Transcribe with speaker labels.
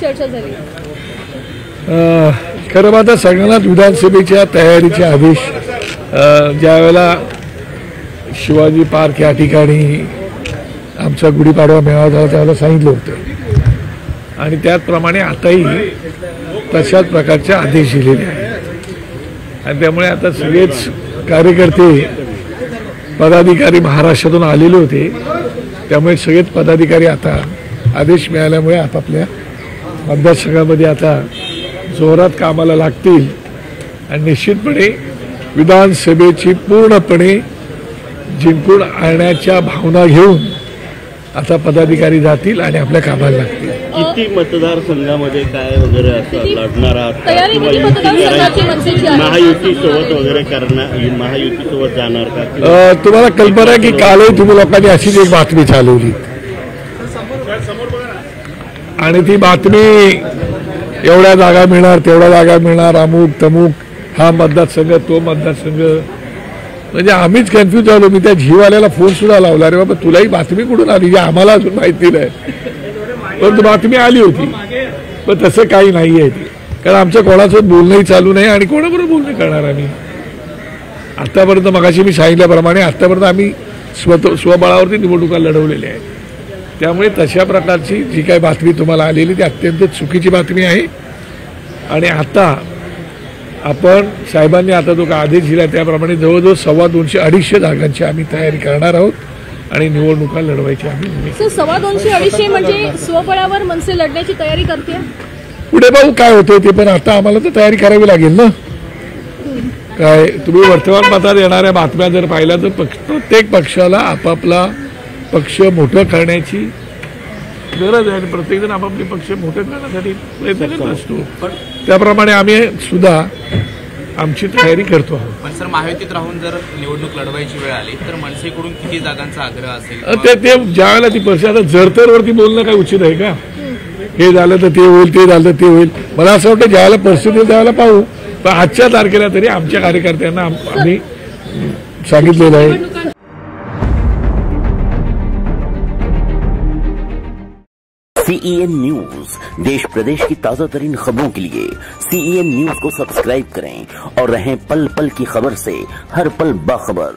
Speaker 1: चर्चा झाली?
Speaker 2: खरं आता सगळ्यांनाच विधानसभेच्या तयारीचे आदेश ज्यावेळेला शिवाजी पार्क या ठिकाणी आमचा गुढीपाडवा मेळावा झाला त्यावेळेला सांगितलं होतं आणि त्याचप्रमाणे आताही तशाच प्रकारचे आदेश दिलेले आहेत आणि त्यामुळे आता सगळेच कार्यकर्ते पदाधिकारी महाराष्ट्रातून आलेले होते त्यामुळे सगळेच पदाधिकारी आता आदेश मिळाल्यामुळे आपापल्या मतदारसंघामध्ये आता जोरात कामाला लागतील आणि निश्चितपणे विधानसभेची पूर्णपणे जिंकून आणण्याच्या भावना घेऊन आता पदाधिकारी जातील आणि आपल्या कामाला लागतील.
Speaker 3: किती मतदारसंघामध्ये काय वगैरे असं लढणार आहात? महायुतीसोबत वगैरे करणार, महायुतीसोबत जाणार का?
Speaker 2: तुम्हाला कल्पना आहे की कालही तुम्ही लोकांनी अशीच एक बातमी चालवली आणि ती बातमी एवढ्या जागा मिळणार तेवढ्या जागा मिळणार अमुक तमुक हा मतदारसंघ तो मतदारसंघ म्हणजे आम्हीच कन्फ्यूज झालो. मी त्या झीवाल्याला फोन सुद्धा लावला अरे बाबा तुलाही बातमी कुठून आली जी आम्हाला अजून माहिती नाही परंतु बातमी आली होती पण तसं काही नाही आहे ती कारण आमचं कोणाचं बोलणंही चालू नाही आणि कोणाबरोबर बोलणं करणार आम्ही आतापर्यंत मगाशी मी सांगितल्याप्रमाणे आतापर्यंत आम्ही स्वबळावरती निवडणुका लढवलेल्या आहेत त्यामुळे तशा प्रकारची जी काही बातमी तुम्हाला आलेली ती अत्यंत चुकीची बातमी आहे आणि आता आपण साहेबांनी आता जो का आदेश दिला त्याप्रमाणे जवळजवळ 250-250 जागांची आम्ही तयारी करणार आहोत आणि निवडणुका लढवायची आम्ही.
Speaker 1: 250-250 म्हणजे स्वबळावर मनसे लढण्याची तयारी करते
Speaker 2: पुढे भाऊ काय होतंय ते पण आता आम्हाला तर तयारी करावी लागेल ना. काय तुम्ही वर्तमानपत्रात येणाऱ्या बातम्या जर पाहिल्या तर प्रत्येक पक्षाला आपापला पक्ष मोठं करण्याची गरज आहे आणि प्रत्येकजण आपापले पक्ष मोठे करण्यासाठी प्रयत्न करत असतो त्याप्रमाणे आम्ही सुद्धा आमची तयारी करतो आहोत.
Speaker 4: पण सर महायुतीत राहून जर निवडणूक लढवायची वेळ आली तर मनसेकडून किती जागांचा आग्रह असेल?
Speaker 2: ते ज्या वेळेला ती परिस्थिती आता जरतरवरती बोलणं काय उचित आहे का? हे झालं तर ते होईल ते झालं तर ते होईल मला असं वाटतं ज्यावेळेला परिस्थिती येईल त्यावेळेला पाहू पण आजच्या तारखेला तरी आमच्या कार्यकर्त्यांना आम्ही सांगितलेलं आहे.
Speaker 5: CEN न्यूज देश प्रदेश की ताजा तरीन खबरों के लिए CEN न्यूज को सब्सक्राइब करें और रहें पल पल की खबर से हर पल बाखबर.